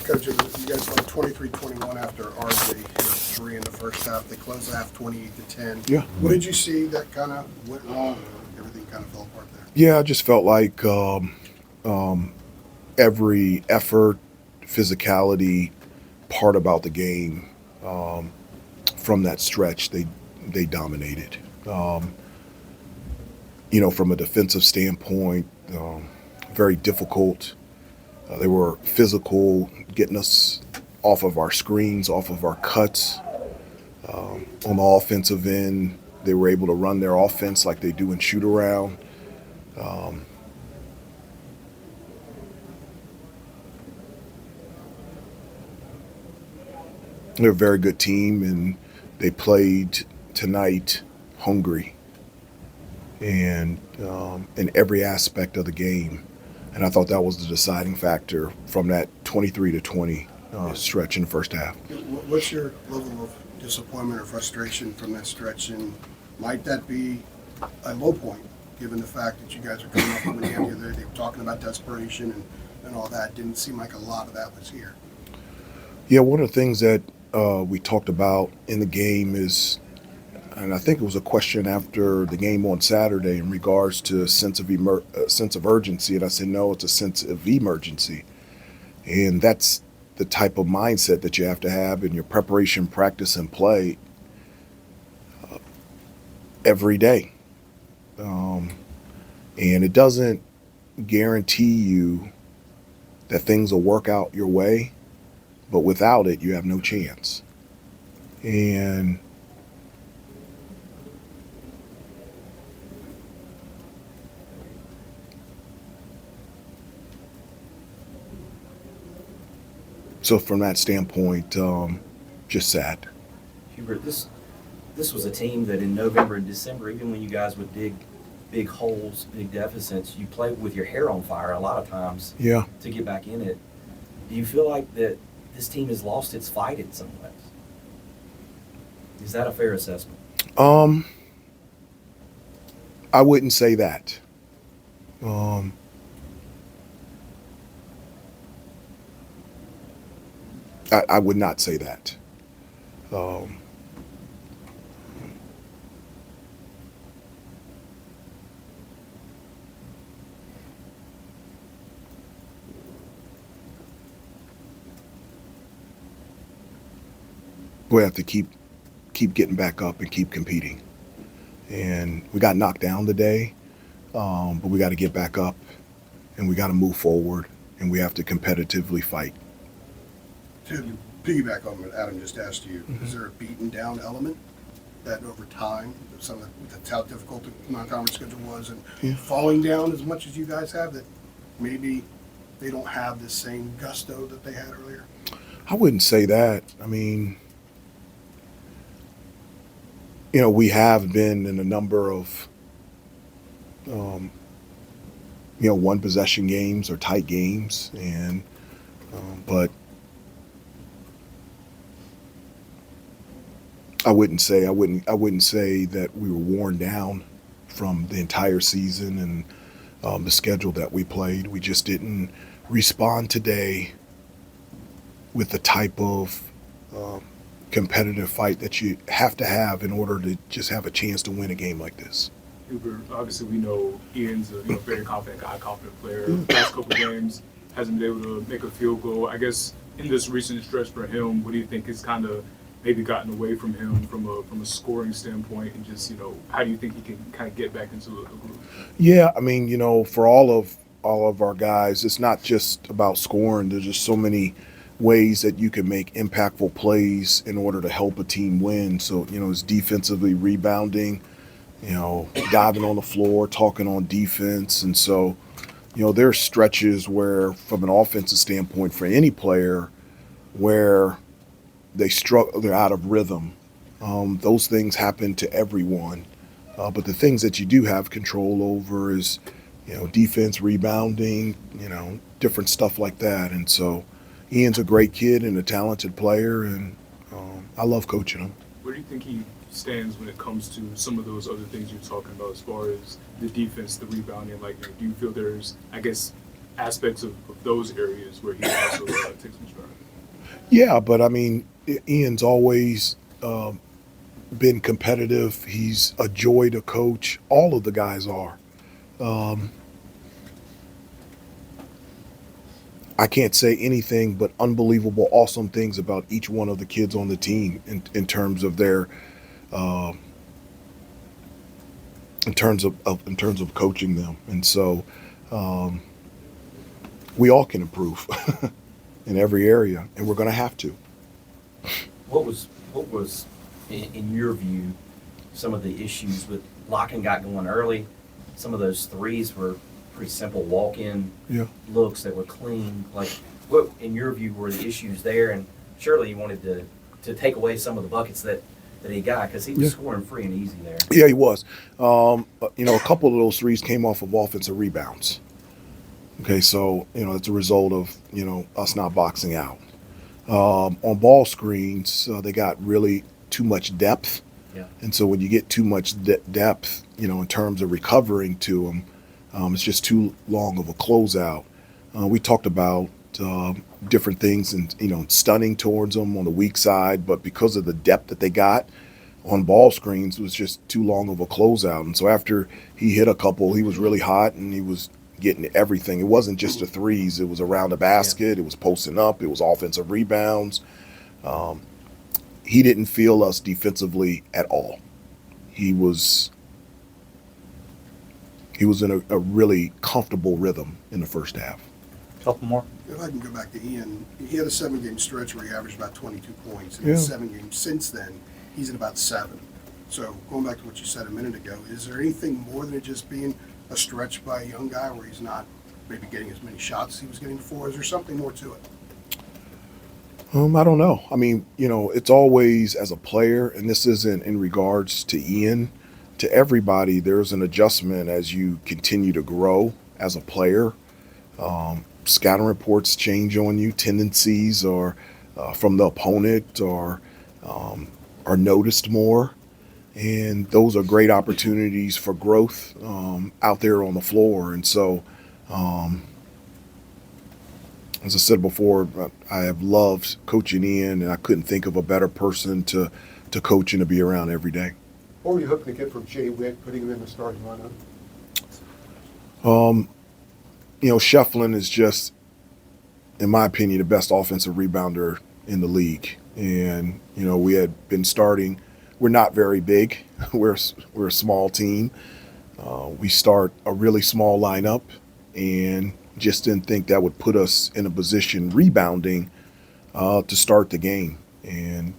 Coach, you guys won 23-21 after RJ hit 3 in the first half. They closed the half 28-10. Yeah. What did you see that kind of went wrong? Everything kind of fell apart there. Yeah, I just felt like every effort, physicality, part about the game from that stretch, they dominated. From a defensive standpoint, very difficult. They were physical, getting us off of our screens, off of our cuts. On the offensive end, they were able to run their offense like they do in shoot around. They're a very good team, and they played tonight hungry and in every aspect of the game. And I thought that was the deciding factor from that 23-20 stretch in the first half. What's your level of disappointment or frustration from that stretch, and might that be a low point, given the fact that you guys are coming off of the game the other day? They were talking about desperation and all that. Didn't seem like a lot of that was here. Yeah, one of the things that we talked about in the game is, and I think it was a question after the game on Saturday in regards to a sense of urgency, and I said, no, it's a sense of emergency. And that's the type of mindset that you have to have in your preparation, practice, and play every day. And it doesn't guarantee you that things will work out your way, but without it, you have no chance. And so from that standpoint, just sad. Hubert, this was a team that in November and December, even when you guys would dig big holes, big deficits, you played with your hair on fire a lot of times. Yeah. To get back in it. Do you feel like that this team has lost its fight in some ways? Is that a fair assessment? I wouldn't say that. I would not say that. We have to keep getting back up and keep competing. And we got knocked down today, but we got to get back up, and we got to move forward, and we have to competitively fight. To piggyback on what Adam just asked you, is there a beaten down element that over time, some of that's how difficult the non-conference schedule was, and falling down as much as you guys have, that maybe they don't have the same gusto that they had earlier? I wouldn't say that. I mean, we have been in a number of, one possession games or tight games, and but I wouldn't say that we were worn down from the entire season and the schedule that we played. We just didn't respond today with the type of competitive fight that you have to have in order to just have a chance to win a game like this. Hubert, obviously we know Ian's a very confident guy, confident player. The past couple of games hasn't been able to make a field goal. I guess in this recent stretch for him, what do you think has kind of maybe gotten away from him from a scoring standpoint, and just how do you think he can kind of get back into the group? Yeah, I mean, for all of our guys, it's not just about scoring. There's just so many ways that you can make impactful plays in order to help a team win. So, it's defensively rebounding, diving on the floor, talking on defense. And so, there are stretches where, from an offensive standpoint, for any player, where they're out of rhythm. Those things happen to everyone. But the things that you do have control over is, defense, rebounding, different stuff like that. And so Ian's a great kid and a talented player, and I love coaching him. Where do you think he stands when it comes to some of those other things you're talking about, as far as the defense, the rebounding? Like, do you feel there's, I guess, aspects of those areas where he also takes some stride. Yeah, but I mean, Ian's always been competitive. He's a joy to coach. All of the guys are. I can't say anything but unbelievable, awesome things about each one of the kids on the team in terms of their, in terms of coaching them, and so we all can improve in every area, and we're going to have to. What was in your view some of the issues with Locken got going early? Some of those threes were pretty simple walk-in looks that were clean. Like, what in your view were the issues there? And surely you wanted to take away some of the buckets that he got, because he was scoring free and easy there. Yeah, he was. A couple of those threes came off of offensive rebounds. Okay, so it's a result of us not boxing out. On ball screens, they got really too much depth. Yeah. And so when you get too much depth, in terms of recovering to them, it's just too long of a closeout. We talked about different things and, stunning towards them on the weak side, but because of the depth that they got on ball screens, it was just too long of a closeout. And so after he hit a couple, he was really hot and he was getting everything. It wasn't just the threes. It was around the basket. It was posting up. It was offensive rebounds. He didn't feel us defensively at all. He was in a really comfortable rhythm in the first half. Couple more. If I can go back to Ian, he had a 7-game stretch where he averaged about 22 points. In the 7 games since then, he's at about 7. So going back to what you said a minute ago, is there anything more than it just being a stretch by a young guy where he's not maybe getting as many shots as he was getting before? Is there something more to it? I don't know. I mean, it's always as a player, and this isn't in regards to Ian, to everybody, there's an adjustment as you continue to grow as a player. Scouting reports change on you, tendencies or from the opponent are noticed more. And those are great opportunities for growth out there on the floor. And so, as I said before, I have loved coaching Ian, and I couldn't think of a better person to coach and to be around every day. What were you hoping to get from Jay Witt, putting him in the starting lineup? Shefflin is just, in my opinion, the best offensive rebounder in the league. And, we had been starting. We're not very big. We're a small team. We start a really small lineup and just didn't think that would put us in a position rebounding to start the game. And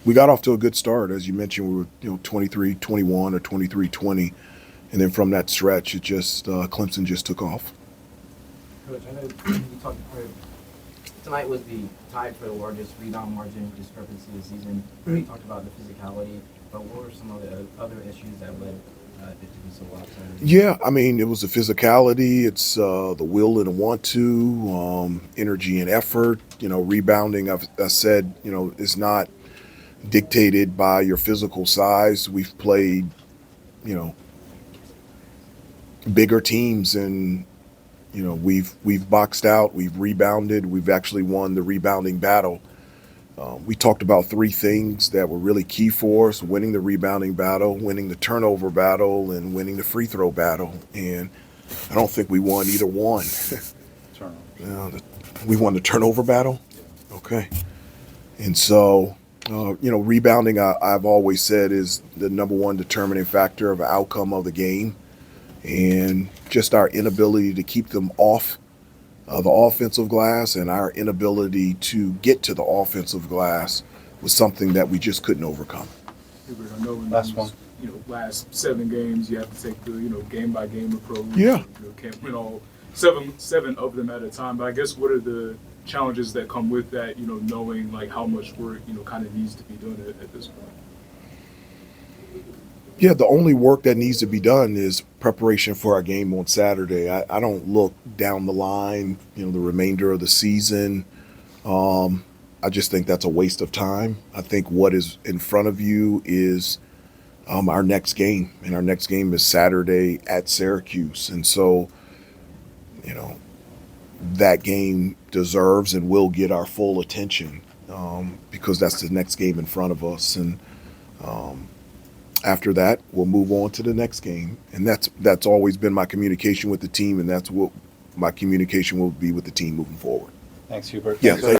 we got off to a good start. As you mentioned, we were 23-21 or 23-20. And then from that stretch, it just Clemson just took off. Coach, I know you talked about tonight was the tied for the largest rebound margin discrepancy this season. You talked about the physicality, but what were some of the other issues that led it to be so lopsided? Yeah, I mean, it was the physicality. It's the will and the want to, energy and effort. Rebounding, I said, is not dictated by your physical size. We've played, bigger teams, and we've boxed out, we've rebounded, we've actually won the rebounding battle. We talked about 3 things that were really key for us: winning the rebounding battle, winning the turnover battle, and winning the free throw battle. And I don't think we won either one. We won the turnover battle? Okay. And so, rebounding, I've always said, is the number one determining factor of the outcome of the game. And just our inability to keep them off the offensive glass and our inability to get to the offensive glass was something that we just couldn't overcome. Hubert, I know in Last those, one. last 7 games, you have to take the, game by game approach. Yeah. Can't win all seven of them at a time. But I guess what are the challenges that come with that, knowing like how much work, kind of needs to be done at this point? Yeah, the only work that needs to be done is preparation for our game on Saturday. I don't look down the line, the remainder of the season. I just think that's a waste of time. I think what is in front of you is our next game, and our next game is Saturday at Syracuse. And so, you know, that game deserves and will get our full attention because that's the next game in front of us. And after that, we'll move on to the next game. And that's always been my communication with the team, and that's what my communication will be with the team moving forward. Thanks, Hubert. Yeah, Thanks, thank